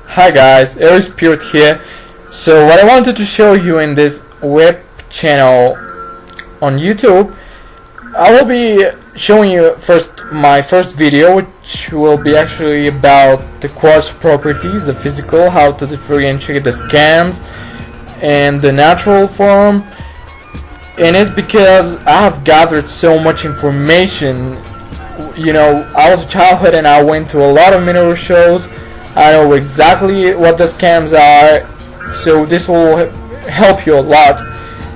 Hi guys, Aries Spirit here. So what I wanted to show you in this web channel on YouTube, I will be showing you my first video, which will be actually about the quartz properties, the physical, how to differentiate the scams and the natural form. And it's because I have gathered so much information. You know, I was a childhood and I went to a lot of mineral shows. I know exactly what the scams are, so this will help you a lot,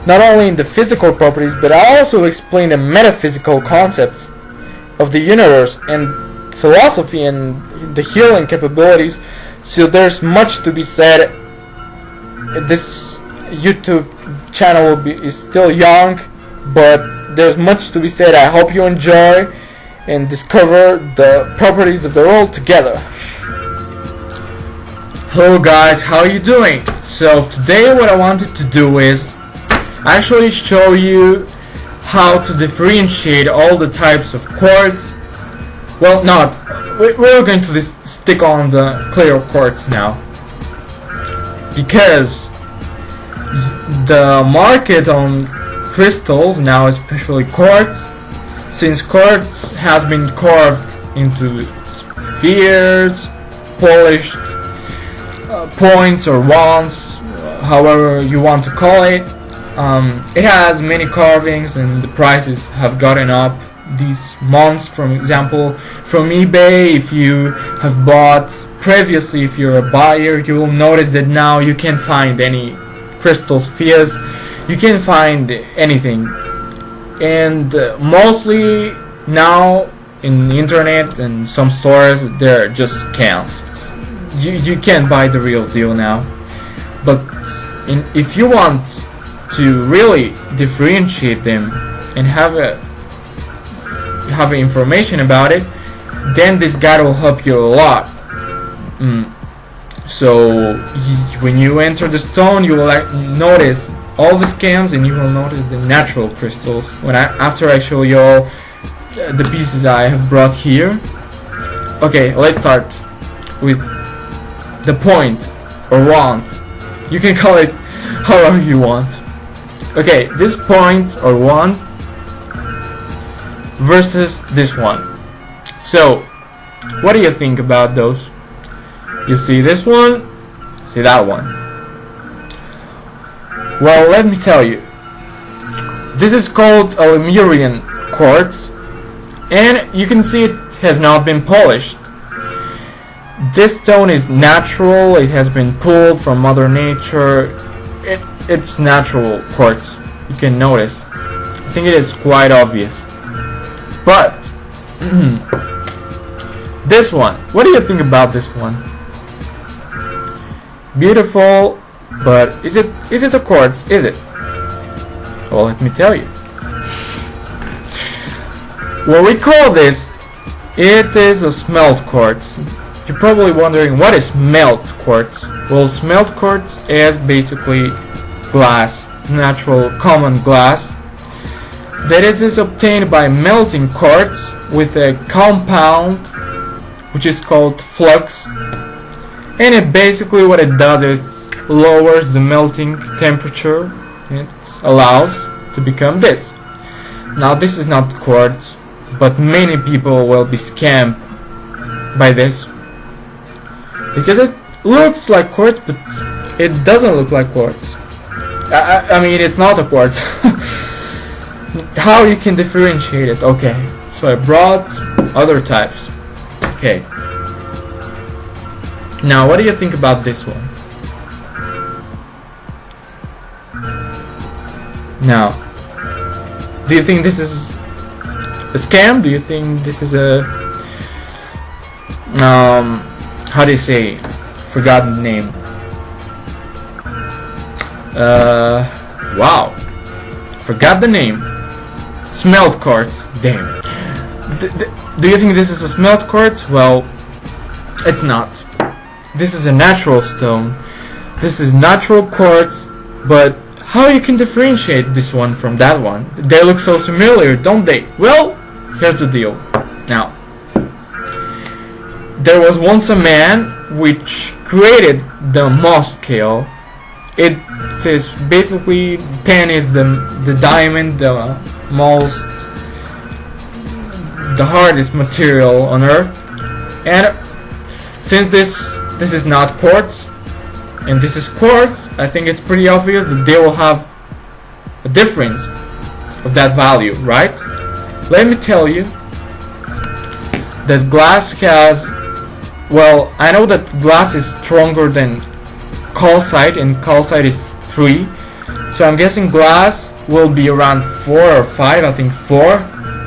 not only in the physical properties, but I also explain the metaphysical concepts of the universe and philosophy and the healing capabilities. So there's much to be said. This YouTube channel is still young, but there's much to be said. I hope you enjoy and discover the properties of the world together. Hello guys, how are you doing? So today what I wanted to do is actually show you how to differentiate all the types of quartz. Well, we're going to stick on the clear quartz now, because the market on crystals now, especially quartz, since quartz has been carved into spheres, polished points or wands, however you want to call it. It has many carvings and the prices have gotten up these months. For example, from eBay, if you have bought previously, if you're a buyer, you will notice that now you can't find any crystal spheres, you can't find anything. And mostly now in the internet and some stores, they're just scams. You can't buy the real deal now. But if you want to really differentiate them and have information about it, then this guide will help you a lot. So when you enter the stone, you will notice all the scams and you will notice the natural crystals. After I show you all the pieces I have brought here. Okay, let's start with the point or wand. You can call it however you want. Okay, this point or wand versus this one. So what do you think about those? You see this one, see that one. Well, let me tell you, this is called a Lemurian Quartz, and you can see it has not been polished. This stone is natural, it has been pulled from Mother Nature. It's natural quartz, you can notice. I think it is quite obvious. But this one, what do you think about this one? Beautiful, but is it a quartz? Is it? Well, let me tell you. What we call this, it is a smelt quartz. You're probably wondering, what is smelt quartz? Well, smelt quartz is basically glass, natural common glass, that is obtained by melting quartz with a compound which is called flux, and it basically what it does is lowers the melting temperature. It allows to become this. Now this is not quartz, but many people will be scammed by this, because it looks like quartz, but it doesn't look like quartz. I mean, it's not a quartz. How you can differentiate it? Okay, so I brought other types. Okay. Now, what do you think about this one? Now, do you think this is a scam? Do you think this is a how do you say? Forgotten the name. Wow. Forgot the name. Smelt quartz. Damn. Do you think this is a smelt quartz? Well, it's not. This is a natural stone. This is natural quartz, but how you can differentiate this one from that one? They look so similar, don't they? Well, here's the deal. Now, there was once a man which created the Mohs scale. It is basically 10 is the diamond, the hardest material on Earth, and since this is not quartz and this is quartz, I think it's pretty obvious that they will have a difference of that value, right? Let me tell you that glass has, well, I know that glass is stronger than calcite, and calcite is 3, so I'm guessing glass will be around 4 or 5. I think 4,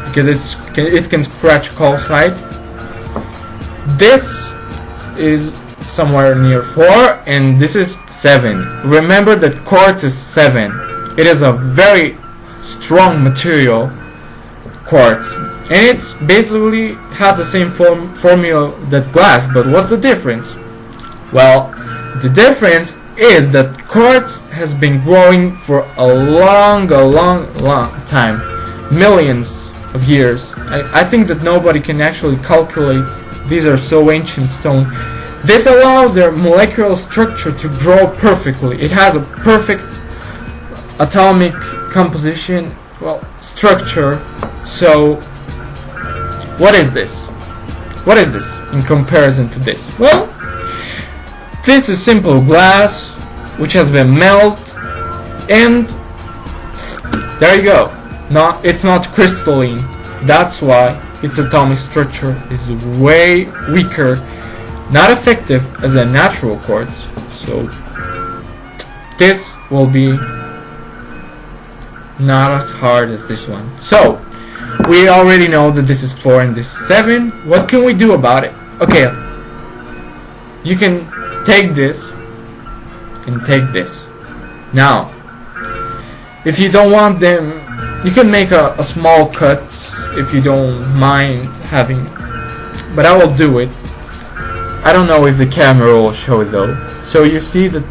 because it can scratch calcite. This is somewhere near 4, and this is 7. Remember that quartz is 7. It is a very strong material, quartz, and it's basically has the same formula that glass. But what's the difference? Well, the difference is that quartz has been growing for a long time, millions of years. I think that nobody can actually calculate. These are so ancient stone. This allows their molecular structure to grow perfectly. It has a perfect atomic composition, well, structure. So what is this? What is this in comparison to this? Well, this is simple glass which has been melted, and there you go. It's not crystalline. That's why its atomic structure is way weaker, not effective as a natural quartz. So this will be not as hard as this one. So we already know that this is 4 and this is 7. What can we do about it? Okay, you can take this and take this. Now, if you don't want them, you can make a small cut if you don't mind having, but I will do it. I don't know if the camera will show it though. So you see that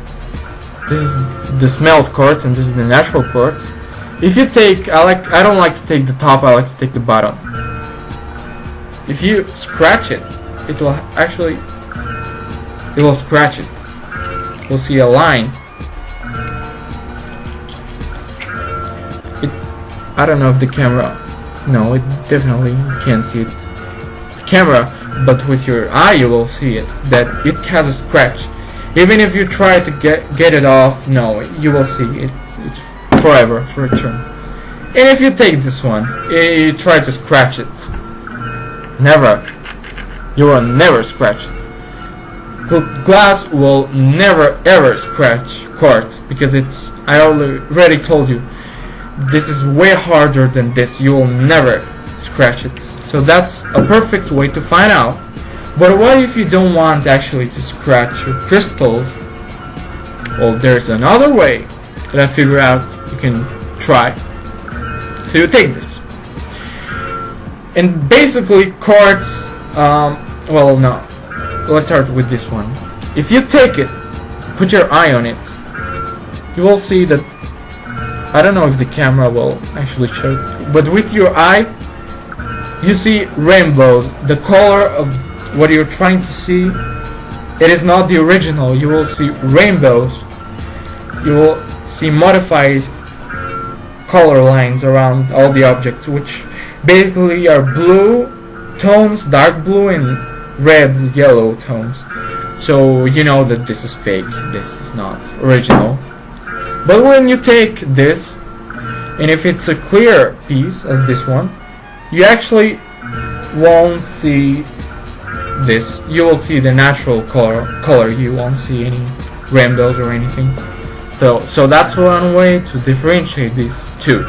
this is the smelt quartz and this is the natural quartz. If you take, I don't like to take the top, I like to take the bottom. If you scratch it, it will scratch it. You'll see a line. I don't know if the camera, no, it definitely can't see it. The camera, but with your eye you will see it, that it has a scratch. Even if you try to get it off, no, you will see it. It's forever for a term. And if you take this one, you try to scratch it, never. You will never scratch it. Glass will never ever scratch quartz because it's, I already told you, this is way harder than this. You will never scratch it. So that's a perfect way to find out. But what if you don't want actually to scratch your crystals? Well, there's another way that I figured out you can try. So you take this, and basically quartz, well, no, let's start with this one. If you take it, put your eye on it, you will see that, I don't know if the camera will actually show it, but with your eye you see rainbows. The color of what you're trying to see, it is not the original. You will see rainbows. You will see modified color lines around all the objects, which basically are blue tones, dark blue, and red, yellow tones. So you know that this is fake, this is not original. But when you take this, and if it's a clear piece as this one, you actually won't see this. You will see the natural color. You won't see any rainbows or anything. So that's one way to differentiate these two.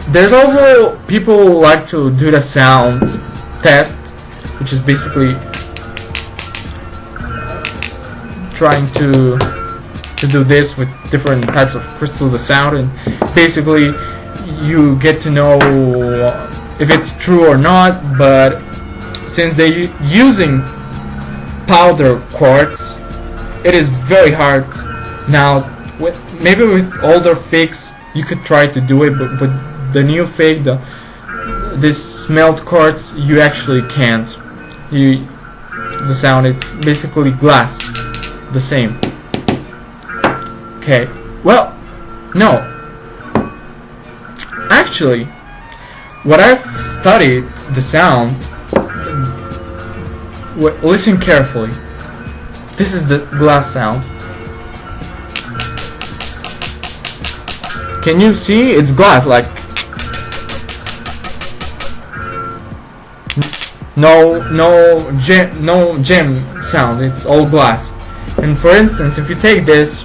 There's also people who like to do the sound test, which is basically trying to do this with different types of crystal, the sound, and basically you get to know if it's true or not. But since they're using powder quartz, it is very hard now. Maybe with older fakes you could try to do it, but the new fake, this Smelt quartz, you actually can't. The sound is basically glass, the same. Okay, well, no. Actually, what I've studied the sound. Listen carefully. This is the glass sound. Can you see? It's glass, like no gem sound. It's all glass. And for instance, if you take this,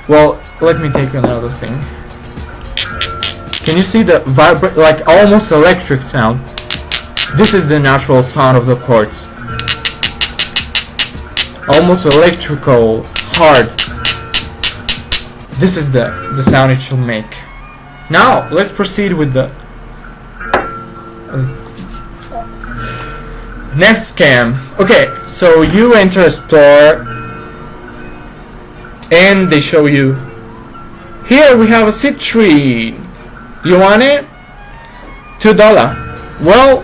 well, let me take another thing. Can you see the vibrate, like almost electric sound? This is the natural sound of the quartz. Almost electrical, hard. This is the sound it should make. Now let's proceed with the next scam. Okay, so you enter a store and they show you, here we have a citrine. You want it? $2. Well,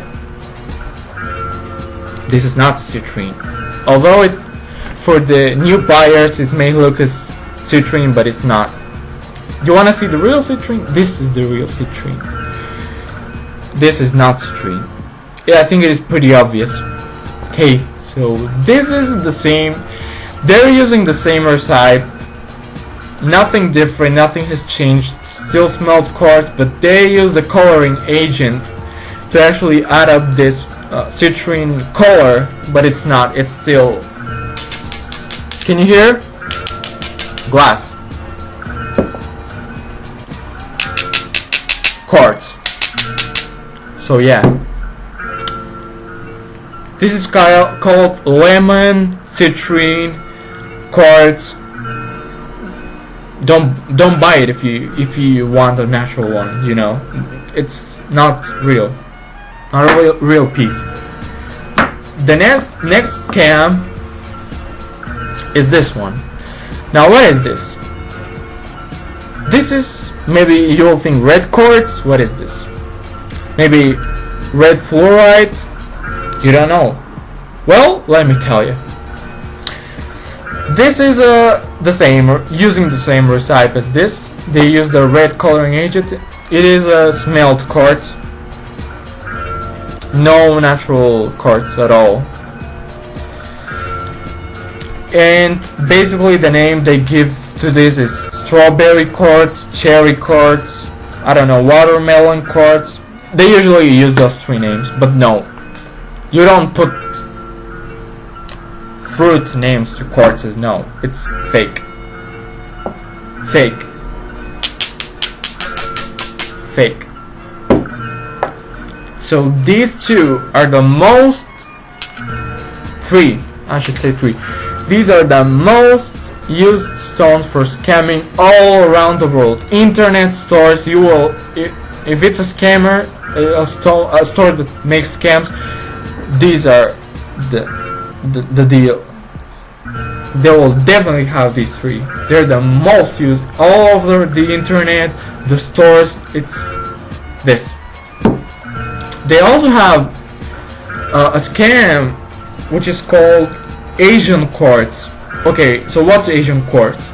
this is not citrine. Although it, for the new buyers, it may look as citrine, but it's not. You wanna see the real citrine? This is the real citrine. This is not citrine. Yeah, I think it is pretty obvious. Okay, so this is the same. They're using the same recipe. Nothing different, nothing has changed. Still Smelt quartz, but they use the coloring agent to actually add up this citrine color, but it's not. It's still. Can you hear? Glass. Quartz. So yeah. This is called lemon citrine quartz. Don't buy it if you want a natural one. You know, it's not real, not a real piece. The next scam is this one. Now what is this? This is, maybe you'll think red quartz. What is this? Maybe red fluorite. You don't know. Well, let me tell you. This is the same, using the same recipe as this. They use the red coloring agent. It is a Smelt quartz. No natural quartz at all. And basically the name they give to this is strawberry quartz, cherry quartz, I don't know, watermelon quartz. They usually use those three names, but no. You don't put fruit names to quartzes, no. It's fake. Fake. Fake. So these two are the most free. I should say free. These are the most used stones for scamming all around the world. Internet stores, you will, if it's a scammer, a store that makes scams, these are the deal. They will definitely have these three. They're the most used all over the internet, the stores. It's this. They also have a scam which is called Asian quartz. Okay, so what's Asian quartz?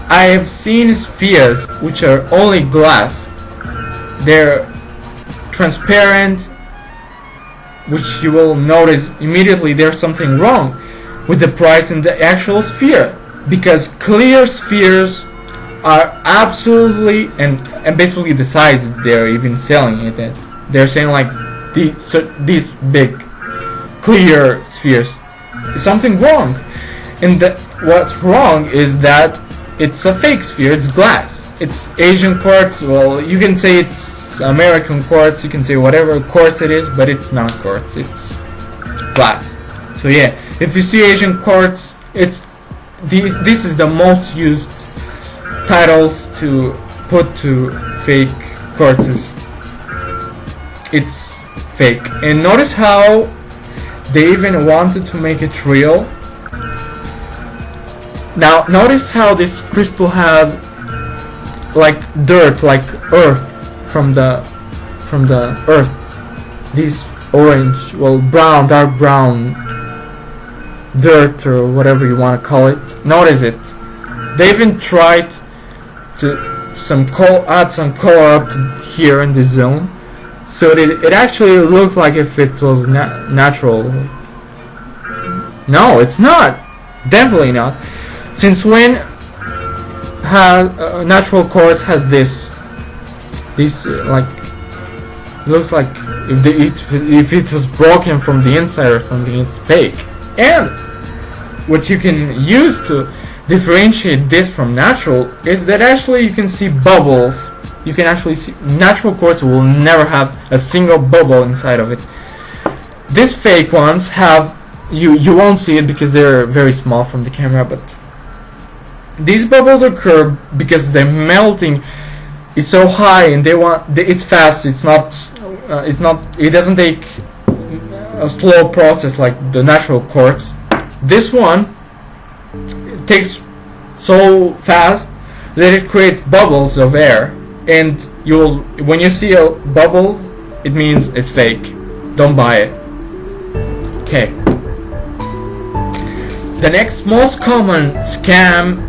I have seen spheres which are only glass. They're transparent, which you will notice immediately there's something wrong with the price in the actual sphere, because clear spheres are absolutely, and basically the size they're even selling it at, they're saying like these big clear spheres. Something wrong, and what's wrong is that it's a fake sphere. It's glass. It's Asian quartz. Well, you can say it's American quartz. You can say whatever quartz it is, but it's not quartz. It's glass. So yeah, if you see Asian quartz, it's this is the most used titles to put to fake quartzes. It's fake, and notice how they even wanted to make it real. Now notice how this crystal has like dirt, like earth from the earth. These orange, well, brown, dark brown dirt or whatever you want to call it. Notice it. They even tried to add some color up to here in this zone, so it actually looked like if it was natural. No, it's not. Definitely not. Since when natural quartz has this like, looks like if it was broken from the inside or something, it's fake. And what you can use to differentiate this from natural is that actually you can see bubbles. You can actually see natural quartz will never have a single bubble inside of it. These fake ones have, you won't see it because they're very small from the camera, but these bubbles occur because the melting is so high and it's fast. It doesn't take a slow process like the natural quartz. This one takes so fast that it creates bubbles of air, and when you see bubbles, it means it's fake. Don't buy it. Okay. The next most common scam,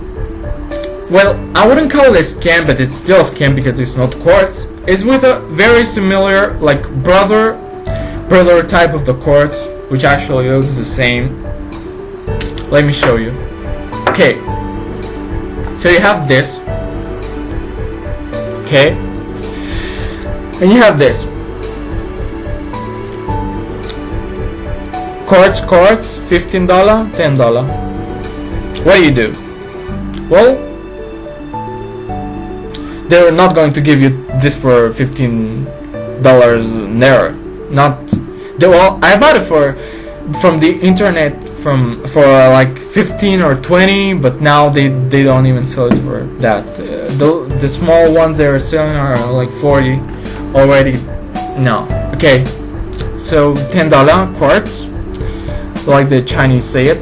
well, I wouldn't call it a scam, but it's still a scam because it's not quartz, is with a very similar, like brother type of the quartz, which actually looks the same. Let me show you. Okay, so you have this, okay, and you have this quartz, $15, $10. What do? Well, they're not going to give you this for $15 never. Well, I bought it from the internet for like 15 or 20, but now they don't even sell it for that. The small ones they're selling are like 40 already. No. Okay, so $10 quartz, like the Chinese say it.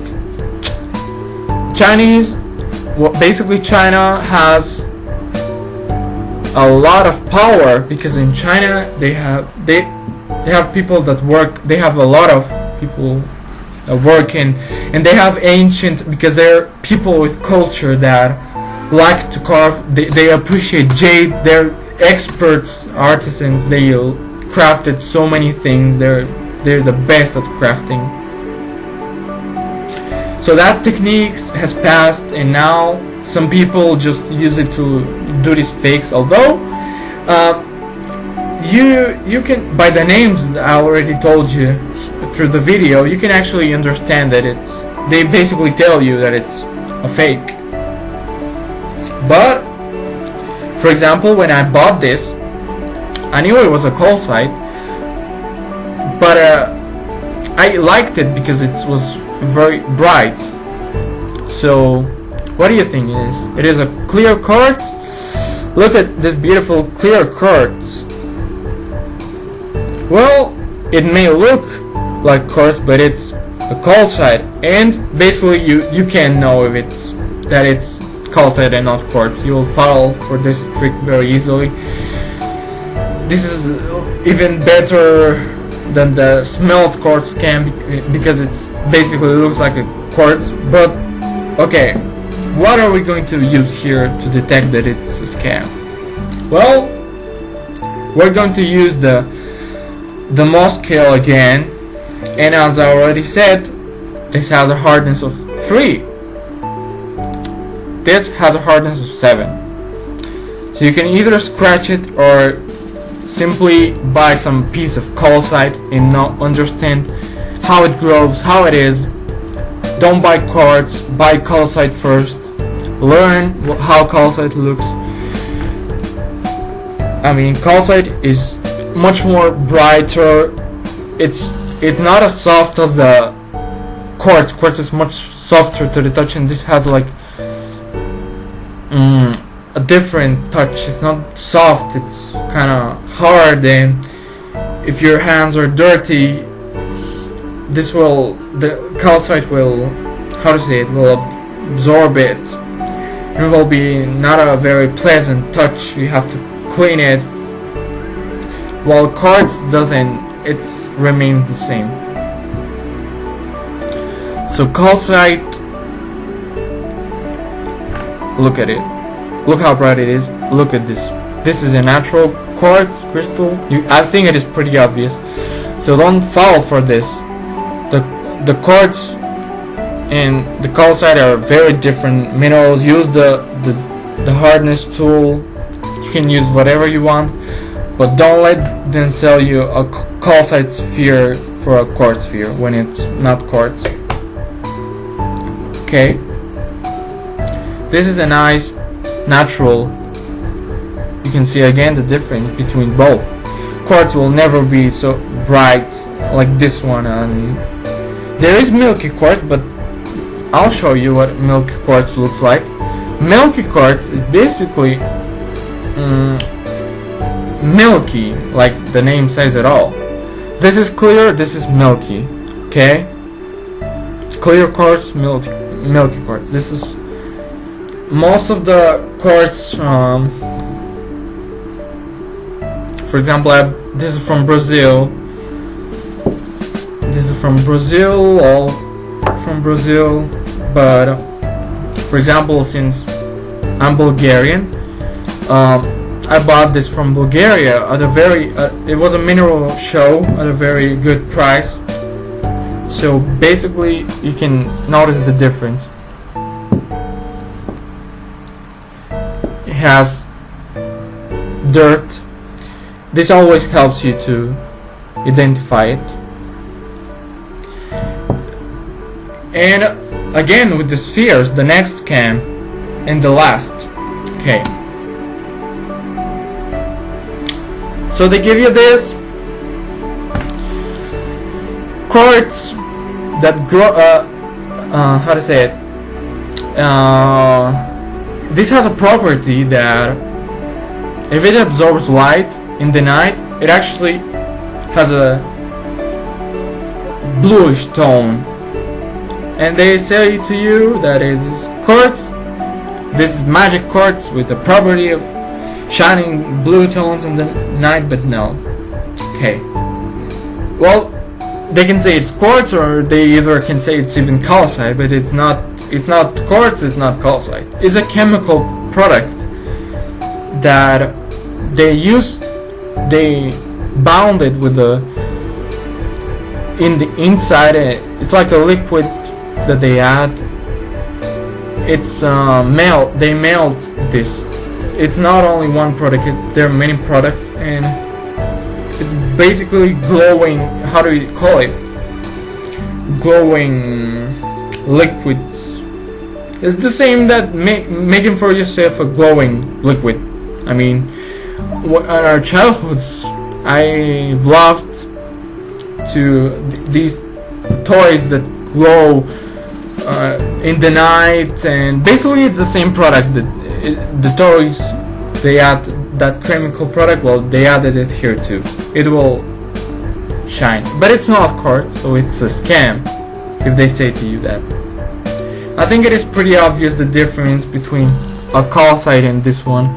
Basically China has a lot of power because in China they have people that work. They have a lot of people working, and they have ancient, because they're people with culture that like to carve. They appreciate jade. They're experts, artisans. They crafted so many things. They're the best at crafting. So that technique has passed, and now some people just use it to do these fakes. Although you can, by the names I already told you through the video, you can actually understand that they basically tell you that it's a fake. But for example, when I bought this, I knew it was a calcite, but I liked it because it was very bright. So what do you think it is? It is a clear quartz. Look at this beautiful clear quartz. Well, it may look like quartz, but it's a calcite, and basically you can know if it's calcite and not quartz. You will fall for this trick very easily. This is even better than the Smelt quartz scam because it's basically looks like a quartz. But okay, what are we going to use here to detect that it's a scam? Well, we're going to use the Mohs scale again, and as I already said, this has a hardness of 3. This has a hardness of 7. So you can either scratch it or simply buy some piece of calcite and not understand how it grows, how it is. Don't buy quartz, buy calcite first. Learn how calcite looks. I mean, calcite is much more brighter. It's not as soft as the quartz. Quartz is much softer to the touch, and this has like a different touch. It's not soft, it's kind of hard, and if your hands are dirty, the calcite will, will absorb it, it will be not a very pleasant touch. You have to clean it, while quartz doesn't, it remains the same. So calcite, look at it, look how bright it is, look at this. This is a natural quartz crystal. I think it is pretty obvious, so don't fall for this. The quartz and the calcite are very different minerals. Use the hardness tool. You can use whatever you want, but don't let them sell you a calcite sphere for a quartz sphere when it's not quartz. Okay, this is a nice natural. You can see again the difference between both. Quartz will never be so bright like this one, and there is Milky Quartz, but I'll show you what Milky Quartz looks like. Milky Quartz is basically milky, like the name says it all. This is clear, this is milky. Okay, Clear Quartz, Milky Quartz. This is most of the quartz. For example, this is from Brazil. This is from Brazil, all from Brazil. But for example, since I'm Bulgarian, I bought this from Bulgaria at a very. It was a mineral show at a very good price. So basically, you can notice the difference. It has dirt. This always helps you to identify it. And again with the spheres, the next cam and the last. Okay. So they give you this quartz that grow. How to say it? This has a property that if it absorbs light in the night, it actually has a bluish tone, and they say to you that is quartz. This is magic quartz with the property of shining blue tones in the night, but no. Okay. Well, they can say it's quartz, or they either can say it's even calcite, but it's not. It's not quartz. It's not calcite. It's a chemical product that they use. They bound it with the in the inside. It's like a liquid that they add. It's melt. They melt this. It's not only one product. There are many products, and it's basically glowing. How do you call it? Glowing liquids. It's the same that making for yourself a glowing liquid. I mean, in our childhoods, I loved these toys that glow in the night, and basically it's the same product. The toys, they add that chemical product. Well, they added it here too. It will shine, but it's not quartz, so it's a scam if they say to you that. I think it is pretty obvious the difference between a calcite and this one.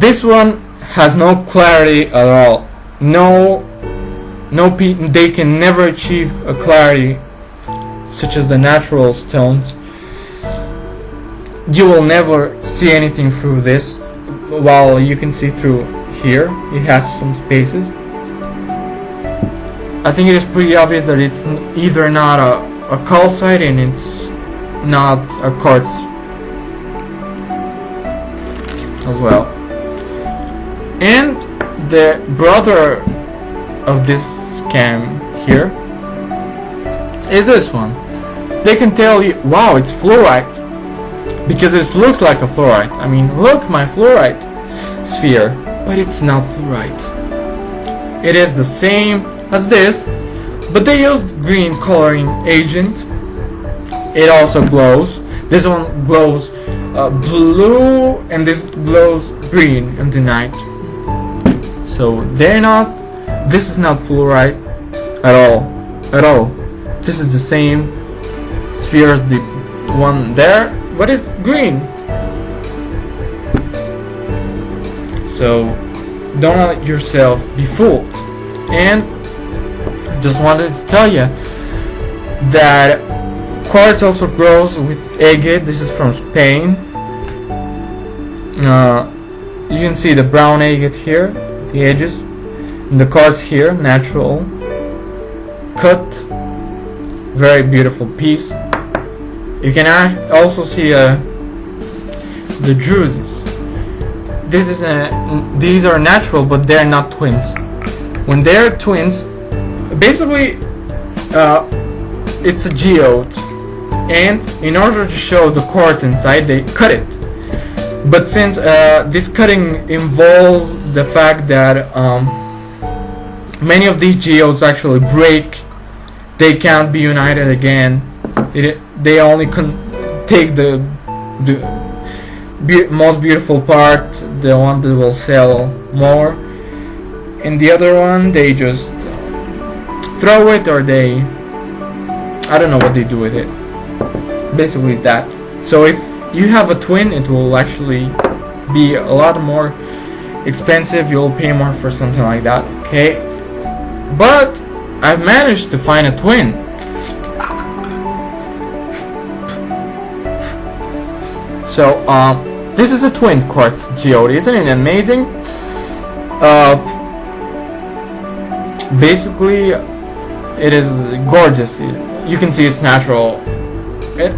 This one has no clarity at all. They can never achieve a clarity such as the natural stones. You will never see anything through this, while you can see through here. It has some spaces. I think it is pretty obvious that it's either not a calcite and it's not a quartz as well. And the brother of this scam here is this one. They can tell you, wow, it's fluorite, because it looks like a fluorite. I mean, look, my fluorite sphere, but it's not fluorite. It is the same as this, but they used green coloring agent. It also glows. This one glows blue, and this glows green in the night. So they're not. This is not fluorite at all. This is the same sphere as the one there, but it's green. so don't let yourself be fooled. And just wanted to tell you that quartz also grows with agate. This is from Spain. You can see the brown agate here, the edges, and the quartz here, natural cut, very beautiful piece. You can also see the druses. These are natural, but they're not twins. When they're twins, basically it's a geode, and in order to show the quartz inside, they cut it. But since this cutting involves the fact that many of these geodes actually break, they can't be united again. They only take the most beautiful part, the one that will sell more, and the other one they just throw it, or I don't know what they do with it. Basically that. So if you have a twin, it will actually be a lot more expensive. You'll pay more for something like that, okay? But I've managed to find a twin. So this is a twin quartz geode. Isn't it amazing? Basically it is gorgeous. You can see it's natural.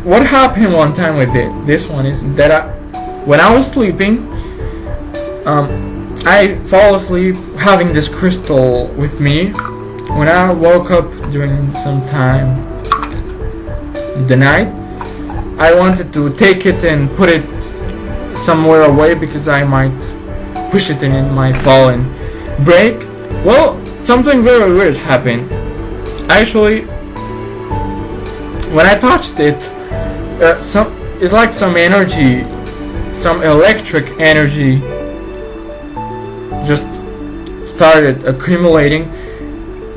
What happened one time with this one is that when I was sleeping, I fall asleep having this crystal with me. When I woke up during some time in the night, I wanted to take it and put it somewhere away because I might push it and it might fall and break. Well, something very weird happened. Actually, when I touched it, it's like some energy, some electric energy just started accumulating,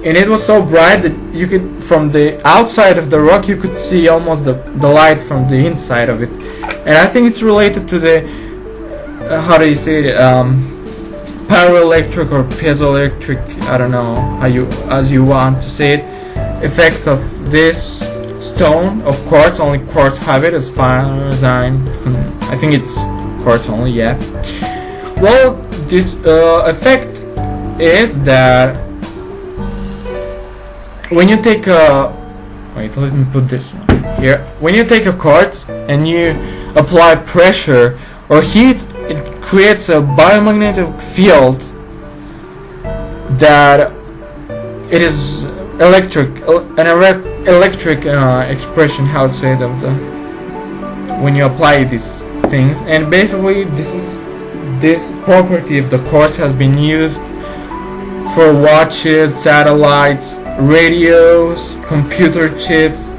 and it was so bright that you could, from the outside of the rock, you could see almost the light from the inside of it. And I think it's related to the how do you say it, pyroelectric or piezoelectric, I don't know as you want to say it, effect of this stone of quartz. Only quartz have it, as far as I think it's quartz only, yeah. Well, this effect is that when you take wait, let me put this one here. When you take a quartz and you apply pressure or heat, it creates a biomagnetic field that it is electric, electric expression, how to say it, of the when you apply these things. And basically this property of the quartz has been used for watches, satellites, radios, computer chips,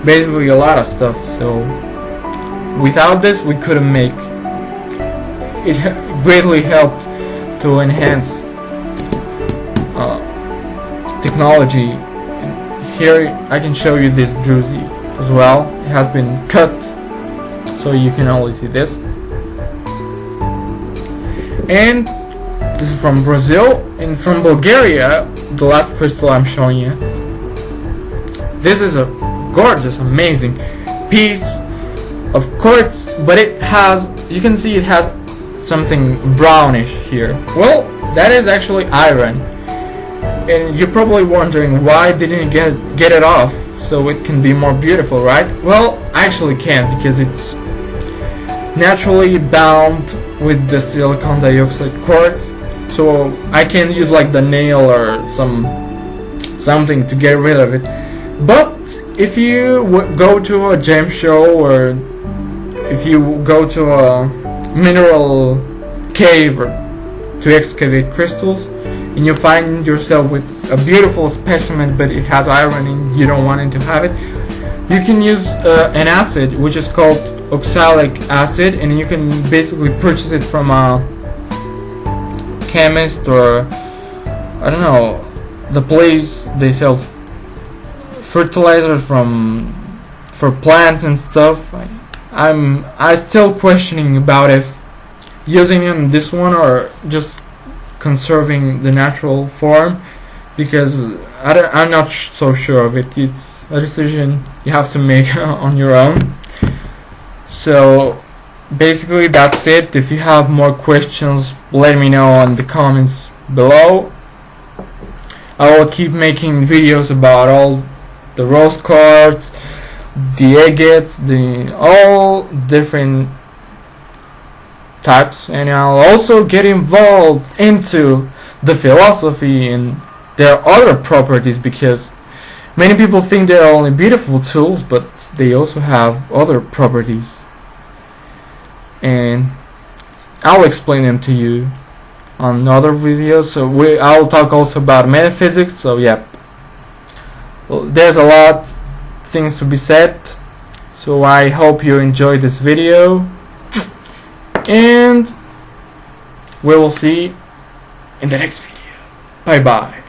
basically a lot of stuff. So without this we couldn't make it. Greatly helped to enhance technology. Here I can show you this druzy as well. It has been cut, so you can only see this. And this is from Brazil. And from Bulgaria, the last crystal I'm showing you, this is a gorgeous, amazing piece of quartz, but it has, you can see it has something brownish here. Well, that is actually iron. And you're probably wondering, why didn't you get it off so it can be more beautiful, right? Well, I actually can't, because it's naturally bound with the silicon dioxide quartz, so I can use like the nail or something to get rid of it. But if you go to a gem show, or if you go to a mineral cave or to excavate crystals, and you find yourself with a beautiful specimen but it has iron and you don't want it to have it, you can use an acid which is called Oxalic Acid, and you can basically purchase it from a chemist, or I don't know, the place they sell fertilizer for plants and stuff. I'm still questioning about using in this one or just conserving the natural form, because I'm not so sure of it. It's a decision you have to make on your own. So basically that's it. If you have more questions, let me know in the comments below. I will keep making videos about all the rose quartz, the agates, all different types, and I'll also get involved into the philosophy and their other properties, because many people think they're only beautiful tools, but they also have other properties, and I'll explain them to you on other videos. So I'll talk also about metaphysics. So yeah, well, there's a lot things to be said. So I hope you enjoyed this video, and we will see in the next video. Bye bye.